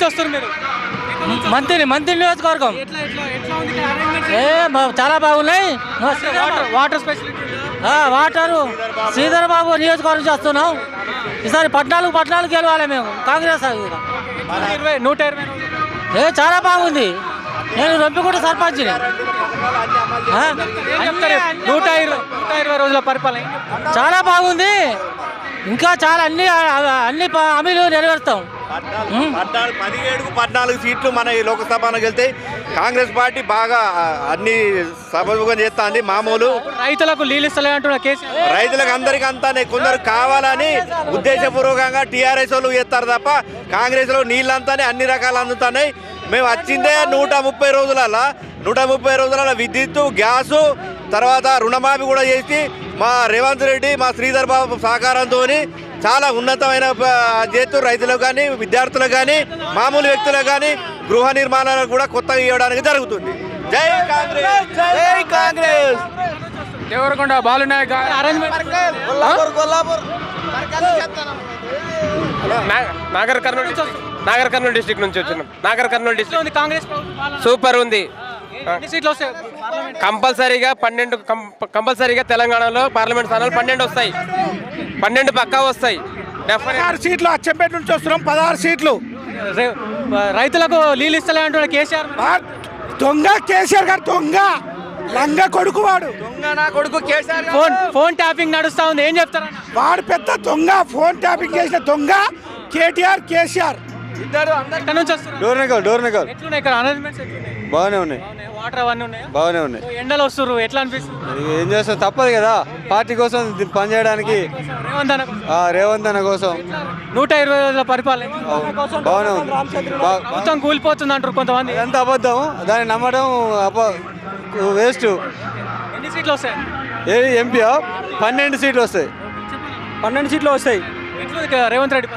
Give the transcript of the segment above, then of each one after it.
నుంచి వస్తారు మీరు? మంత్రి నియోజకవర్గం చాలా బాగున్నాయి. Water facility water Sridhar Babu నియోజకవర్గం చేస్తున్నాం. ఈసారి 14 గెలవాలి మేము కాంగ్రెస్. 120 చాలా బాగుంది. నేను రొంపికుంట సర్పంచ్ని. చెప్తారు 120 రోజుల పరిపాలన చాలా బాగుంది. ఇంకా చాలా అన్ని హామీలు నెరవేరుస్తాం. 14 సీట్లు మన ఈ లోక్సభకు వెళ్తే కాంగ్రెస్ పార్టీ బాగా అన్ని సభముఖం చేస్తుంది. మామూలు రైతులకు నీళ్ళు ఇస్తలే అంటున్నా కేసీఆర్. రైతులకు అందరికీ అంతానే, కొందరు కావాలని ఉద్దేశపూర్వకంగా టీఆర్ఎస్ వాళ్ళు చేస్తారు తప్ప కాంగ్రెస్లో నీళ్ళంతానే అన్ని రకాలు అందుతున్నాయి. మేము వచ్చిందే 130 రోజులలో విద్యుత్తు, గ్యాసు, తర్వాత రుణమాఫీ కూడా చేసి మా రేవంత్ రెడ్డి, మా శ్రీధర్ బాబు సహకారంతో చాలా ఉన్నతమైన చేస్తూ రైతులకు కానీ, విద్యార్థులకు కానీ, మామూలు వ్యక్తులకు కానీ గృహ నిర్మాణాలకు కూడా కొత్తగా ఇవ్వడానికి జరుగుతుంది. జై కాంగ్రెస్, జై కాంగ్రెస్. దేవరకొండ బాలునాయక్ నాగర్ కర్నూలు డిస్ట్రిక్ట్ నుంచి వచ్చినాం. నాగర్ కర్నూలు డిస్ట్రిక్ట్ కాంగ్రెస్ సూపర్ ఉంది. సీట్లు వస్తాయి కంపల్సరీగా తెలంగాణలో పార్లమెంట్ స్థానాలు 12 వస్తాయి. 12 పక్కా వస్తాయి. 16 సీట్లు అచ్చంపేట నుంచి వస్తున్నాం. 16 సీట్లు. రైతులకు నీళ్ళు ఇస్తలే అంటున్నా కేసీఆర్. దొంగ కేసీఆర్ గారు, దొంగ లంగ కొడుకు వాడు. నా కొడుకు కేసీఆర్ ఫోన్ ట్యాపింగ్ నడుస్తా ఉంది, ఏం చెప్తారా? వాడు పెద్ద దొంగ, ఫోన్ ట్యాపింగ్ చేసిన దొంగ కేటీఆర్, కేసీఆర్ ఇద్దరు అందరి నుంచి వస్తారు. డోర్నగర్ ఎట్లున్నాయి ఇక్కడ అరేంజ్మెంట్స్? బాగానే ఉన్నాయి. వాటర్ అవన్నీ ఉన్నాయా? బాగానే ఉన్నాయి. ఎండలు వస్తారు, ఎట్లా అనిపిస్తుంది? ఏం చేస్తాం, తప్పదు కదా పార్టీ కోసం పనిచేయడానికి. రేవంత్ అన్న కోసం 120 రోజుల పరిపాలన బాగానే ఉంది. మొత్తం కూలిపోతుంది అంటారు కొంతమంది. ఎంత అబద్ధం, దాన్ని నమ్మడం వేస్ట్. ఎన్ని సీట్లు వస్తాయి? ఏది ఎంపీ 12 సీట్లు వస్తాయి. 12 సీట్లు వస్తాయి. ఎట్లా రేవంత్ రెడ్డి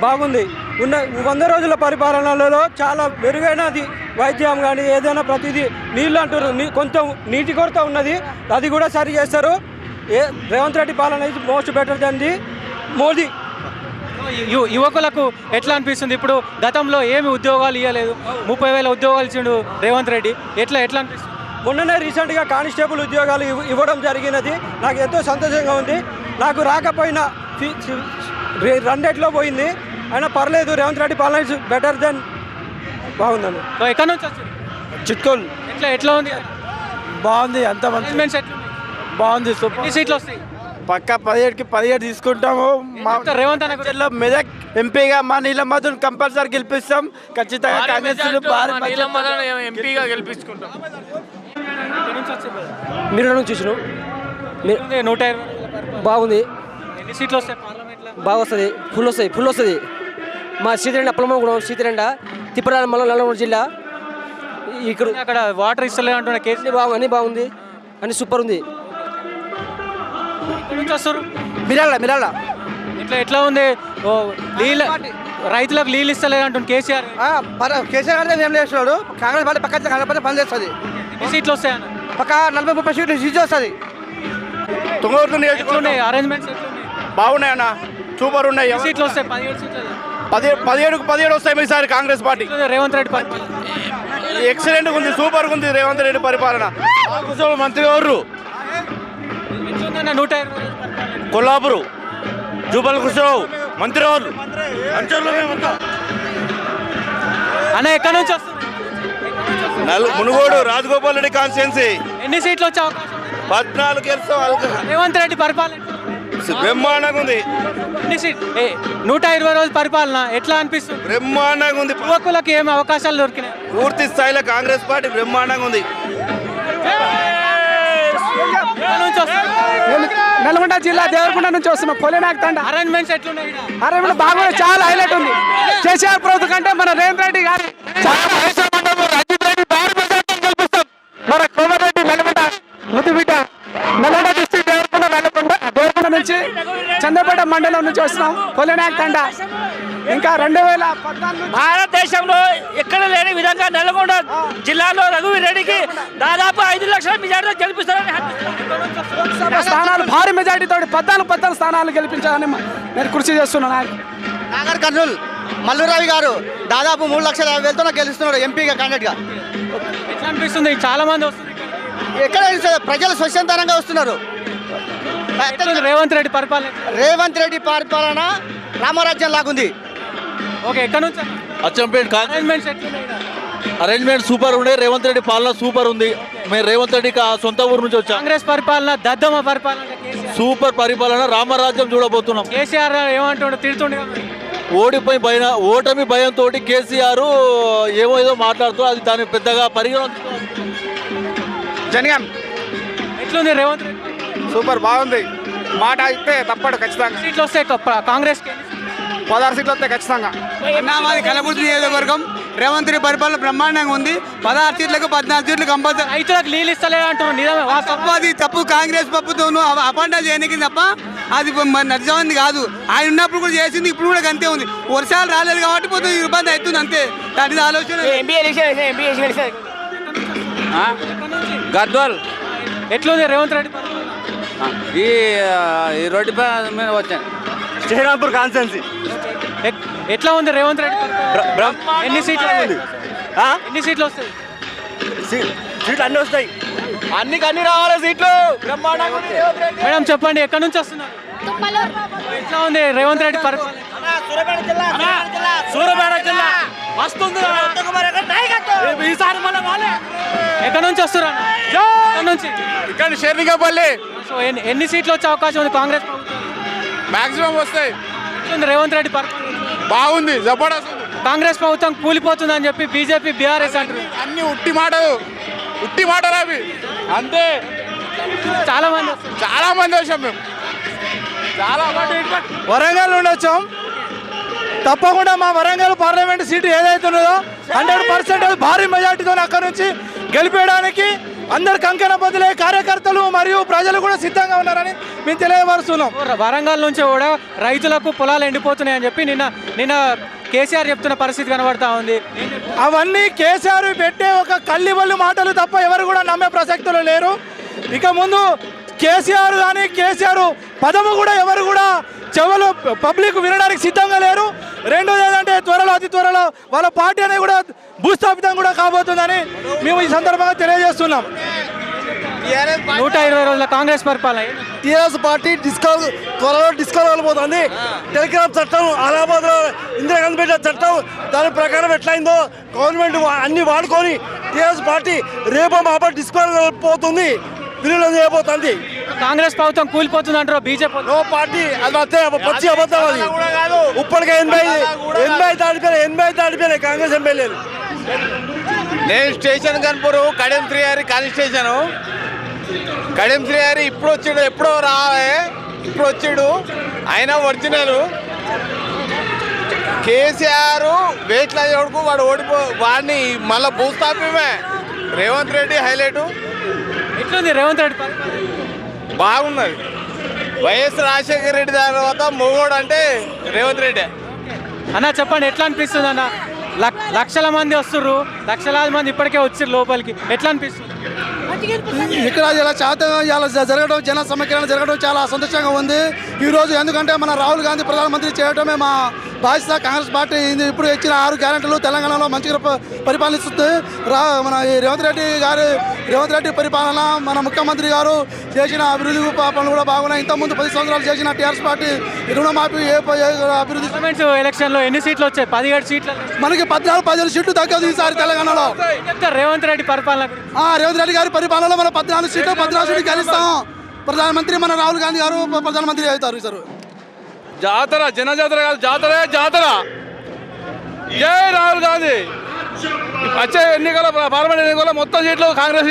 బాగుంది. ఉన్న 100 రోజుల పరిపాలనలో చాలా మెరుగైనది. వైద్యం కానీ ఏదైనా ప్రతిదీ నీళ్ళు అంటారు, కొంచెం నీటి కొరత ఉన్నది, అది కూడా సరి చేస్తారు. రేవంత్ రెడ్డి పాలన is most better than the Modi. యువకులకు ఎట్లా అనిపిస్తుంది? ఇప్పుడు గతంలో ఏమి ఉద్యోగాలు ఇవ్వలేదు, 30,000 ఉద్యోగాలు ఇచ్చిండు రేవంత్ రెడ్డి. ఎట్లా అనిపిస్తుంది? మొన్ననే రీసెంట్గా కానిస్టేబుల్ ఉద్యోగాలు ఇవ్వడం జరిగినది. నాకు ఎంతో సంతోషంగా ఉంది. నాకు రాకపోయినా రెండేట్లో పోయింది, అయినా పర్లేదు. రేవంత్ రెడ్డి పాలన ఇస్ బెటర్ దెన్ బాగుందండి. ఎక్కడ నుంచి వచ్చారు? చిట్కోల్. ఎట్లా ఉంది? బాగుంది. అంత మంచి బాగుంది. ఎన్ని సీట్లు వస్తాయి? పక్క 17కి 17 తీసుకుంటాము. మా రేవంత్ అన్న మెదక్ ఎంపీగా మా నీలమ్మధుని కంపల్సరీ గెలిపిస్తాం ఖచ్చితంగా. కాంగ్రెస్ ఎంపీగా గెలిపించుకుంటాం. మీరు నుంచి చూసినాం. 120 బాగుంది. ఎన్ని సీట్లు వస్తాయి పార్లమెంట్లో? బాగా వస్తుంది. ఫుల్ వస్తుంది. మా సీతిరెండ అప్పలమగూడెం, సీతిరెండ తిప్పరాల నల్గొండ జిల్లా. ఇక్కడ అక్కడ వాటర్ ఇస్తలే అంటున్నా కేసు. అన్నీ బాగుంది, అన్ని సూపర్ ఉంది. ఎక్కడి నుంచి వస్తారు? మిరాల ఎట్లా ఉంది? నీళ్ళ రైతులకు నీళ్ళు ఇస్తలేదు అంటుంది కేసీఆర్. కేసీఆర్ గారు ఏం చేస్తున్నాడు? కాంగ్రెస్ పార్టీ పక్క పని చేస్తుంది. ఎన్ని సీట్లు వస్తాయన్న? పక్క 40-30 సీట్లు సీట్లు వస్తుంది. అరేంజ్మెంట్స్ బాగున్నాయి అన్న, సూపర్ ఉన్నాయి. సీట్లు వస్తాయి? 17 సీట్లు. 17 వస్తాయి ఈసారి కాంగ్రెస్ పార్టీ. రేవంత్ రెడ్డి పరిపాలన ఎక్సలెంట్ ఉంది, సూపర్ ఉంది రేవంత్ రెడ్డి పరిపాలన. మంత్రి ఎవరు? 120 కొల్లాపురు జూపల్ కృష్ణరావు మంత్రి వాళ్ళు. అన్న ఎక్కడి నుంచి వస్తారు? మునుగోడు రాజగోపాల్ రెడ్డి కాన్స్టిట్యున్సీ. ఎన్ని సీట్లు వచ్చే అవకాశం? 14 గెలుస్తాం. రేవంత్ రెడ్డి పరిపాలన బ్రహ్మాండంగా ఉంది. 120 రోజుల పరిపాలన ఎట్లా అనిపిస్తుంది? బ్రహ్మాండంగా ఉంది. యువకులకు ఏమి అవకాశాలు దొరికినాయి? పూర్తి స్థాయిలో కాంగ్రెస్ పార్టీ బ్రహ్మాండంగా ఉంది. నల్గొండ జిల్లా దేవరకొండ నుంచి వస్తున్నాం. పొలినాక్ తండ. అరేంజ్మెంట్స్ ఎట్లున్నాయి? అరేంజ్మెంట్ బాగుంది, చాలా హైలైట్ ఉంది. కేసీఆర్ ప్రభుత్వం కంటే మన రేవంత్ రెడ్డి గారి మన కోమరెడ్డి నల్గొండ ముద్దుబిడ్డ నల్గొండ డిస్ట్రిక్ట్ దేవరకొండ నుంచి చంద్రపేట మండలం నుంచి వస్తున్నాం. పొలినాక్ తండ. ఇంకా 2014 భారతదేశంలో ఎక్కడ లేని విధంగా నల్గొండ జిల్లాలో రఘువీర్ రెడ్డికి దాదాపు 5 లక్షల మెజార్టీతో గెలిపిస్తారని స్థానాలు భారీ మెజార్టీతో 14 స్థానాలు గెలిపించాలని నేను కృషి చేస్తున్నాను. నాగర్ కర్నూలు మల్లురావి గారు దాదాపు 3,50,000తో గెలుస్తున్నాడు ఎంపీగా క్యాండిడేట్గా. ఎట్లా అనిపిస్తుంది? చాలా మంది వస్తుంది ఇక్కడికి. ఎక్కడ ప్రజలు స్వచ్ఛందంగా వస్తున్నారు. ఎట్లుంది రేవంత్ రెడ్డి పరిపాలన? రేవంత్ రెడ్డి పరిపాలన రామరాజ్యం లాగుంది. ఓకే, ఎక్కడ నుంచి అచ్చంపేట అరేంజ్మెంట్స్ ఎట్లున్నాయి? అరేంజ్మెంట్ సూపర్ ఉండే. రేవంత్ రెడ్డి పాలన సూపర్ ఉంది. మేము రేవంత్ రెడ్డికి ఆ సొంత ఊరు నుంచి వచ్చాం. కాంగ్రెస్ పరిపాలన దద్దమ్మ పరిపాలన. సూపర్ పరిపాలన, రామరాజ్యం చూడబోతున్నాం. కేసీఆర్ ఏమంటుండే? తిడుతుండే కదా. ఓటమి భయంతో కేసీఆర్ ఏమో ఏదో మాట్లాడుతూ అది దాన్ని పెద్దగా పరిగణించుకో. జనగం ఎట్లుంది రేవంత్ రెడ్డి? సూపర్ బాగుంది. మాట అయితే తప్పడు ఖచ్చితంగా. సీట్లు వస్తాయి కాంగ్రెస్ 16 సీట్లు వస్తాయి ఖచ్చితంగా. మాది కలబుర్తి నియోజకవర్గం. రేవంత్ రెడ్డి పరిపాలన బ్రహ్మాండంగా ఉంది. 16 సీట్లకు 14 సీట్లు కంపల్సరీ. రైతులకు నీళ్ళు ఇస్తలే అంటున్నారు, నిజమే? తప్పు, అది తప్పు. కాంగ్రెస్ ప్రభుత్వం అపాండాలు చేయడానికి తప్ప అది నిజమైంది కాదు. ఆయన ఉన్నప్పుడు కూడా చేసింది, ఇప్పుడు కూడా అంతే ఉంది. వర్షాలు రాలేదు కాబట్టి పోతే ఇబ్బంది అవుతుంది అంతే. దాని ఆలోచన గద్వాల్ ఎట్లుంది రేవంత్ రెడ్డి పరిపాలన? ఈ రోడ్డు మీద వచ్చాను. శ్రీరాంపూర్ కాన్స్టెన్సీ ఎట్లా ఉంది రేవంత్ రెడ్డి పరిపాలన? ఎన్ని సీట్లు వస్తాయి? సీట్లు అన్నీ వస్తాయి. అన్ని రావాలి సీట్లు. మేడం చెప్పండి, ఎక్కడి నుంచి వస్తున్నారు? ఎట్లా ఉంది రేవంత్ రెడ్డి పరిపాలన? సూర్యాపేట జిల్లా వస్తుంది. ఈసారి మళ్ళీ వాళ్ళే. ఎక్కడి నుంచి వస్తున్నారు? ఎక్కడి నుంచి? ఇక్కడ షెర్నికాపల్లి. సో ఎన్ని సీట్లు వచ్చే అవకాశం ఉంది కాంగ్రెస్ ప్రభుత్వం? మాక్సిమం వస్తాయి. ఎట్లుంది రేవంత్ రెడ్డి పరిపాలన? బాగుంది, జబర్దస్త్. కాంగ్రెస్ ప్రభుత్వం కూలిపోతుందని చెప్పి బీజేపీ బీఆర్ఎస్ అంటారు. అన్ని ఉట్టి మాటలు అవి అంతే. చాలా మంది వస్తారు. చాలా మంది వచ్చాం మేము. వరంగల్ నుండి వచ్చాం. తప్పకుండా మా వరంగల్ పార్లమెంట్ సీటు ఏదైతే ఉన్నదో 100% భారీ మెజార్టీతో అక్కడ నుంచి గెలిపేయడానికి అందరు కంకణ బదులే కార్యకర్తలు మరియు ప్రజలు కూడా సిద్ధంగా ఉన్నారని మేము తెలియపరుస్తున్నాం. వరంగల్ నుంచి కూడా రైతులకు పొలాలు ఎండిపోతున్నాయని చెప్పి నిన్న కేసీఆర్ చెప్తున్న పరిస్థితి కనబడతా ఉంది. అవన్నీ కేసీఆర్ పెట్టే ఒక కల్లిబల్లి మాటలు తప్ప ఎవరు కూడా నమ్మే ప్రసక్తులు లేరు. ఇక ముందు కేసీఆర్ కానీ కేసీఆర్ పదము కూడా ఎవరు కూడా చెవులు పబ్లిక్ వినడానికి సిద్ధంగా లేరు. రెండోది ఏంటంటే అతి త్వరలో వాళ్ళ పార్టీ అనేది కూడా భూస్థాపితం కూడా కాబోతుందని మేము ఈ సందర్భంగా తెలియజేస్తున్నాం. 120 రోజుల కాంగ్రెస్ పరిపాలన. టీఆర్ఎస్ పార్టీ త్వరలో వెళ్ళిపోతుంది. టెలిగ్రామ్ చట్టం, అలహాబాద్లో ఇందిరాగాంధీ పెట్టిన చట్టం, దాని ప్రకారం ఎట్లయిందో గవర్నమెంట్ అన్ని వాడుకొని టీఆర్ఎస్ పార్టీ రేపు మాప పోతుంది, విలీనం చేయబోతుంది. కాంగ్రెస్ ప్రభుత్వం కూలిపోతుంది అంటారు బీజేపీ పార్టీ. అది వస్తే పచ్చి అబద్ధం. అది ఇప్పటికే 80 దాటిపోయినాయి కాంగ్రెస్ ఎమ్మెల్యేలు. నేను స్టేషన్ కనుపూరు కడెం శ్రీహరి కాన్స్టిట్యూషన్. కడెం శ్రీహరి ఇప్పుడు వచ్చాడు, ఎప్పుడో రావే ఇప్పుడు వచ్చాడు. ఆయన ఒరిజినల్ కేసీఆర్ వేట్ల ఎవడుకు వాడు వాడిని మళ్ళీ భూస్థాపమే. రేవంత్ రెడ్డి హైలైట్. ఎట్లుంది రేవంత్ రెడ్డి పరిపాలన? బాగున్నది. వైఎస్ రాజశేఖర రెడ్డి తర్వాత మొగోడు అంటే రేవంత్ రెడ్డి. అన్న చెప్పండి, ఎట్లా అనిపిస్తుంది అన్న? లక్షల మంది వస్తుర్రు, లక్షలాది మంది ఇప్పటికే వచ్చారు లోపలికి. ఎట్లా అనిపిస్తుంది? ఇక్కడ ఇలా జరగడం, జన సమీకరణ జరగడం చాలా సంతోషంగా ఉంది ఈరోజు. ఎందుకంటే మన రాహుల్ గాంధీ ప్రధానమంత్రి చేయడమే మా బాధ్యత. కాంగ్రెస్ పార్టీ ఇప్పుడు ఇచ్చిన 6 గ్యారెంటీలు తెలంగాణలో మంచిగా పరిపాలిస్తుంది. మన రేవంత్ రెడ్డి పరిపాలన, మన ముఖ్యమంత్రి గారు చేసిన అభివృద్ధి పనులు కూడా బాగున్నాయి. ఇంతకుముందు 10 సంవత్సరాలు చేసిన టీఆర్ఎస్ పార్టీ రుణమాఫీ అభివృద్ధి. ఎలక్షన్లో ఎన్ని సీట్లు వచ్చాయి? 17 సీట్లు. మనకి 14-15 సీట్లు తగ్గదు ఈసారి తెలంగాణలో. రేవంత్ రెడ్డి పరిపాలన. రేవంత్ రెడ్డి గారి పరిపాలనలో మనం 14 సీట్లు గెలుస్తాం. ప్రధానమంత్రి మన రాహుల్ గాంధీ గారు ప్రధానమంత్రి అవుతారు సార్. జాతర, జనజాతర కాదు, జాతర. జై రాహుల్ గాంధీ. వచ్చే పార్లమెంట్ ఎన్నికల్లో మొత్తం సీట్లు కాంగ్రెస్.